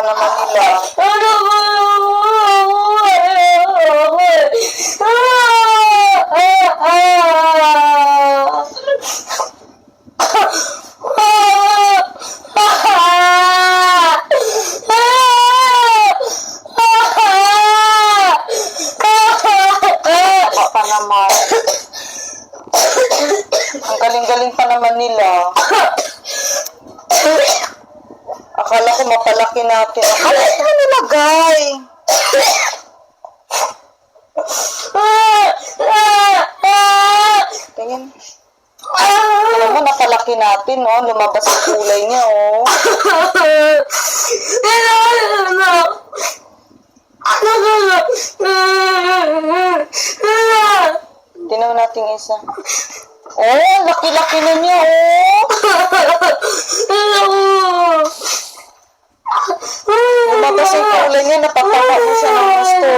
naman nila. Baka pa naman. Ang galing-galing pa naman nila. Akala ko mapalaki natin. Akala ko nilagay. Tingin. Alam mo, napalaki natin, no? Lumabas ang kulay niya, oh. Tingnan natin isa. Oh, laki-laki na niya, oh. Lumabas ang kulay niya, napapaka mo siya ng gusto.